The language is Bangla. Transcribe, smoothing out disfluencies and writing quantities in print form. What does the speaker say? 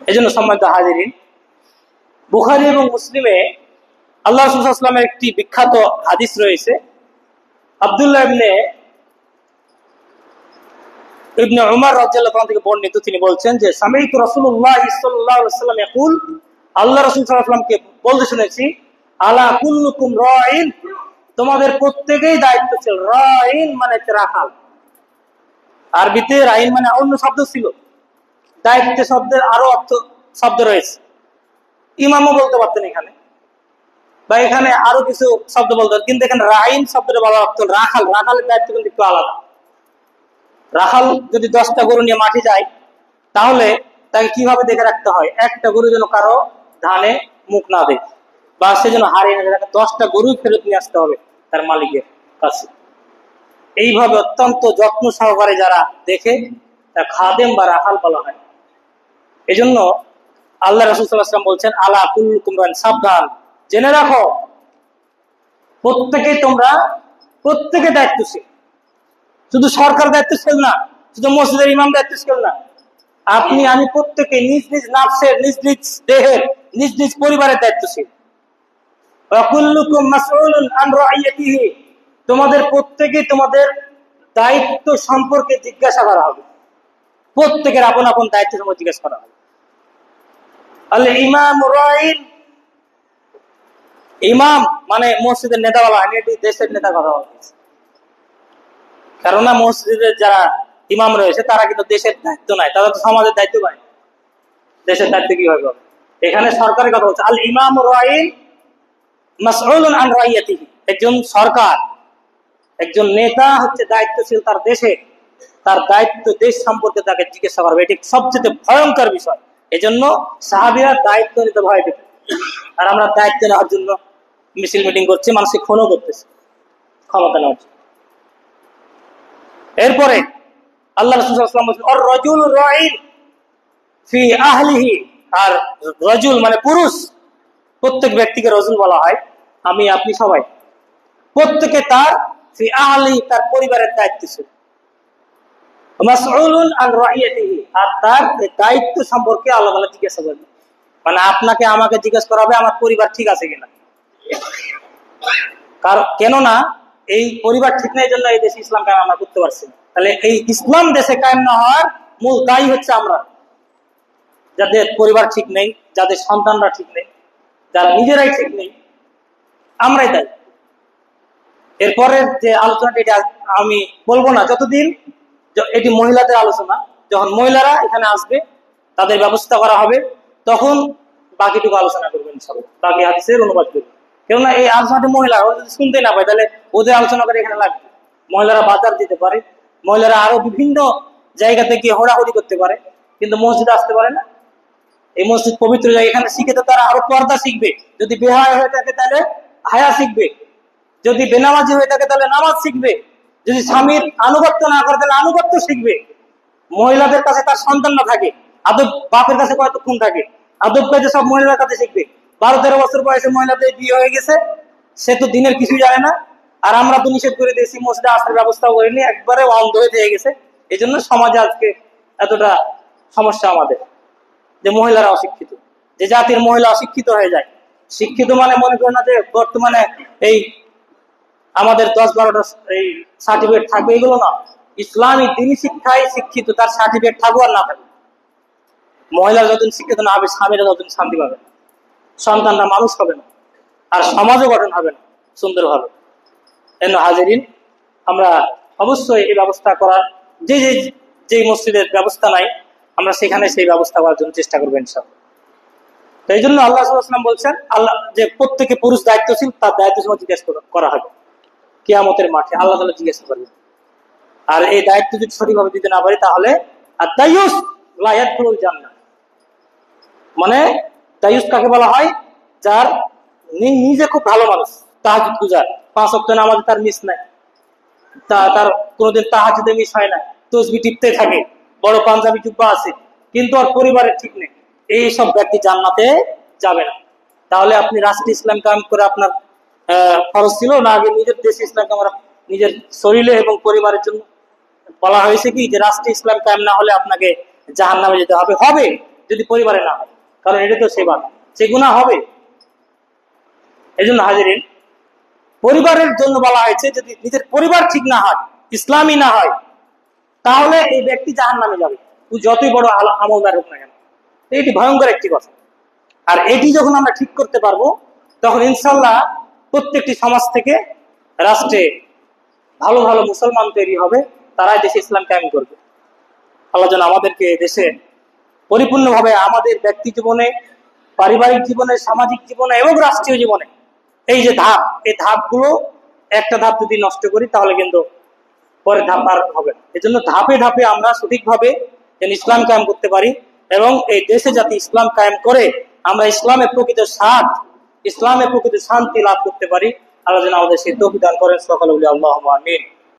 এজন্য সম্মানিত হাজিরিন, বুখারী এবং মুসলিমে আল্লাহ রাসূল সাল্লাল্লাহু আলাইহি ওয়াসাল্লামের একটি বিখ্যাত হাদিস রয়েছে। আব্দুল্লাহ ইবনে উমর রাদিয়াল্লাহু আনহু থেকে বর্ণিত, তিনি বলছেন যে সামি'তু রাসূলুল্লাহ সাল্লাল্লাহু আলাইহি ওয়াসাল্লাম ইয়াকুল, আল্লাহ রাসূল সাল্লাল্লাহু আলাইহি ওয়াসাল্লামকে বলতে শুনেছি, আলা কুল্লুকুম রাঈন, তোমাদের প্রত্যেকেই দায়িত্বশীল। রাঈন মানে রাখাল, আরবিতে রাঈন মানে অন্য শব্দ ছিল, দায়িত্ব শব্দের আরো অর্থ শব্দ রয়েছে। ইমামও বলতে পারতেন এখানে, বা এখানে আরো কিছু শব্দ বলতে, কিন্তু এখানে রাঈন শব্দটা বলার অর্থ রাখাল। রাখালের দায়িত্ব কিন্তু একটু আলাদা। রাখাল যদি 10টা গরু নিয়ে মাঠে যায়, তাহলে তাকে কিভাবে দেখে রাখতে হয়, একটা গরু যেন কারো ধানে মুখ না দেয়, বা সে যেন হারিয়ে না যায়, 10টা গরু ফেরত নিয়ে আসতে হবে তার মালিকের কাছে। এইভাবে অত্যন্ত যত্ন সহকারে যারা দেখে, তার খাদেম বা রাখাল বলা হয়। এজন্য আল্লাহ রাসূল সাল্লাল্লাহু আলাইহি ওয়াসাল্লাম বলছেন, আলা কুল্লুকুম রাঈন, সাবধান, জেনে রাখো প্রত্যেকে দায়িত্বশীল। শুধু সরকার দায়িত্বশীল না, শুধু মসজিদের ইমাম দায়িত্বশীল না, আপনি আমি প্রত্যেকে নিজ নিজ নাফসের, নিজ নিজ দেহের, নিজ নিজ পরিবারের দায়িত্বশীল। ওয়াকুল্লুকুম মাসউলুন আন রাইয়াতিহি, তোমাদের প্রত্যেকে তোমাদের দায়িত্ব সম্পর্কে জিজ্ঞাসা করা হবে। প্রত্যেকের আপন আপন দায়িত্ব সম্পর্কে জিজ্ঞাসা করা হবে। আল ইমাম রাঈন, ইমাম মানে মসজিদের নেতা বলা হয়, এটি দেশের নেতা কথা বলছে। কেননা মসজিদের যারা ইমাম রয়েছে তারা কিন্তু দেশের দায়িত্ব নাই, তারা তো সমাজের দায়িত্ব পায়। দেশের দায়িত্ব কিভাবে হবে? এখানে সরকারের কথা বলছে। আল ইমাম রাঈন মাসউলুন আন রাইয়াতিহি, একজন সরকার, একজন নেতা হচ্ছে দায়িত্বশীল তার দেশে, তার দায়িত্ব দেশ সম্পর্কে তাকে জিজ্ঞাসা করবে। এটি সবচেয়ে ভয়ঙ্কর বিষয়। এজন্য সাহাবীরা দায়িত্ব নিতে ভয় পেত, আর আমরা দায়িত্ব নেওয়ার জন্য মিছিল মিটিং করছি, মানুষকে খুনও করতেছে ক্ষমতা নেওয়ার জন্য। এরপরে আল্লাহ রাসূল সাল্লাল্লাহু আলাইহি ওয়াসাল্লাম বলেন, আর রাজুল রাঈন ফি আহলিহি, আর রাজুল মানে পুরুষ, প্রত্যেক ব্যক্তিকে রাজুল বলা হয়, আমি আপনি সবাই, প্রত্যেকে তার ফি আহলিহি, তার পরিবারের দায়িত্বশীল। মাসউলুন আন রাইয়াতিহি, আর তার দায়িত্ব সম্পর্কে আল্লাহ তাআলা জিজ্ঞাসা করবেন। মানে আপনাকে আমাকে জিজ্ঞাসা করা হবে আমার পরিবার ঠিক আছে কিনা। কেননা এই পরিবার ঠিক নেই, জন্য এই দেশে ইসলাম কায়েম আমরা করতে পারছি না। তাহলে এই ইসলাম দেশে কায়েম না হওয়ার মূল দায়ী হচ্ছে আমরা, যাদের পরিবার ঠিক নেই, যাদের সন্তানরা ঠিক নেই, যারা নিজেরাই ঠিক নেই, আমরাই দায়ী। এরপরের যে আলোচনাটি, এটা আমি বলবো না যতদিন, এটি মহিলাদের আলোচনা। যখন মহিলারা এখানে আসবে, তাদের ব্যবস্থা করা হবে, তখন বাকিটুকু আলোচনা করবেন ইনশাআল্লাহ, বাকি হাদিসের অনুবাদ করবেন। কেননা এই আলোচনাটি মহিলা যদি শুনতে না পায়, তাহলে ওদের আলোচনা করে এখানে লাগবে। মহিলারা বাজার দিতে পারে, মহিলারা আরো বিভিন্ন জায়গাতে গিয়ে হোড়াহুড়ি করতে পারে, কিন্তু মসজিদে আসতে পারে না। এই মসজিদ পবিত্র জায়গা, এখানে শিখে তো তারা আরো পর্দা শিখবে। যদি বেহায়া হয়ে থাকে তাহলে হায়া শিখবে, যদি বেনামাজি হয়ে থাকে তাহলে নামাজ শিখবে, যদি স্বামীর আনুগত্য না করে তাহলে আনুগত্য শিখবে। মহিলাদের কাছে তার সন্তান না থাকে, আদব বাপের কাছে কতক্ষণ থাকে, আদব কাজে সব মহিলার কাছে শিখবে। 12-13 বছর বয়সে মহিলাদের বিয়ে হয়ে গেছে, সে তো দিনের কিছুই জানে না। আর আমরা তো নিষেধ করে দিয়েছি, মসজিদে আসার ব্যবস্থা করিনি, একবারে অন্ধ হয়ে গেছে। এই জন্য সমাজে আজকে এতটা সমস্যা আমাদের, যে মহিলারা অশিক্ষিত, যে জাতির মহিলা অশিক্ষিত হয়ে যায়। শিক্ষিত মানে মনে করেন না যে বর্তমানে এই আমাদের 10-12টা এই সার্টিফিকেট থাকবে, এগুলো না। ইসলামী দিনী শিক্ষায় শিক্ষিত, তার সার্টিফিকেট থাকবে আর না থাকবে। মহিলা যতদিন শিক্ষিত না হবে, স্বামীরা ততদিন শান্তি পাবে না, সন্তানরা মানুষ হবে না, আর সমাজও গঠন হবে না সুন্দরভাবে। এজন্য হাজিরিন, আমরা অবশ্যই এই ব্যবস্থা করার, যে মসজিদের ব্যবস্থা নাই, আমরা সেখানে সেই ব্যবস্থা করার জন্য চেষ্টা করবো ইনশাআল্লাহ। তো এই জন্য আল্লাহ সাল্লাল্লাহু আলাইহি ওয়াসাল্লাম বলছেন, আল্লাহ যে প্রত্যেকে পুরুষ দায়িত্বশীল, তার দায়িত্ব সময় জিজ্ঞাসা করা হবে কিয়ামতের মাঠে, আল্লাহ তাআলা জিজ্ঞাসা করবেন। আর এই দায়িত্ব যদি সঠিকভাবে দিতে না পারি, তাহলে আদ-দায়ুস লা ইয়াদখুলুল জান্নাহ। মানে দায়ুস কাকে বলা হয়? যার নিজে খুব ভালো মানুষ, তাহাজ্জুদ গুজার, 5 ওয়াক্ত নামাজে তার মিস নাই, তার কোনোদিন তাহাজ্জুদে মিস হয় না, তাসবিহ টিপতে থাকে, বড় পাঞ্জাবি জুব্বা আছে, কিন্তু আর পরিবারের ঠিক নেই, এই সব ব্যক্তি জান্নাতে যাবে না। তাহলে আপনি রাষ্ট্রীয় ইসলাম কায়েম করে আপনার ফরজ ছিল না, আগে নিজের দেশে ইসলাম কায়েম, নিজের শরীরে এবং পরিবারের জন্য বলা হয়েছে কি যে রাষ্ট্রীয় ইসলাম কায়েম না হলে আপনাকে জাহান্নামে যেতে হবে। যদি পরিবারে না হয়, কারণ এটা তো সেবা, সে গুনাহ হবে। এই জন্য হাজিরিন, পরিবারের জন্য বলা হয়েছে যদি নিজের পরিবার ঠিক না হয়, ইসলামী না হয়, তাহলে এই ব্যক্তি জাহান্নামে যাবে, তুই যতই বড় আমলদার হোক না কেন। এটি ভয়ঙ্কর একটি কথা। আর এটি যখন আমরা ঠিক করতে পারবো, তখন ইনশাল্লাহ প্রত্যেকটি সমাজ থেকে রাষ্ট্রে ভালো ভালো মুসলমান তৈরি হবে, তারাই দেশে ইসলাম কায়েম করবে। আল্লাহ যেন আমাদেরকে দেশে পরিপূর্ণভাবে আমাদের ব্যক্তি জীবনে, পারিবারিক জীবনে, সামাজিক জীবনে এবং রাষ্ট্রীয় জীবনে এই যে ধাপ, এই ধাপগুলো একটা ধাপ যদি নষ্ট করি তাহলে কিন্তু পরের ধাপ আর হবে না। এই জন্য ধাপে ধাপে আমরা সঠিকভাবে যেন ইসলাম কায়েম করতে পারি, এবং এই দেশে যাতে ইসলাম কায়েম করে আমরা ইসলামের প্রকৃত স্বাদ, ইসলামের প্রকৃত শান্তি লাভ করতে পারি। আল্লাহ যেন আমাদের সেই তৌফিক দান করেন। সকলে বলি আল্লাহুম্মা আমিন।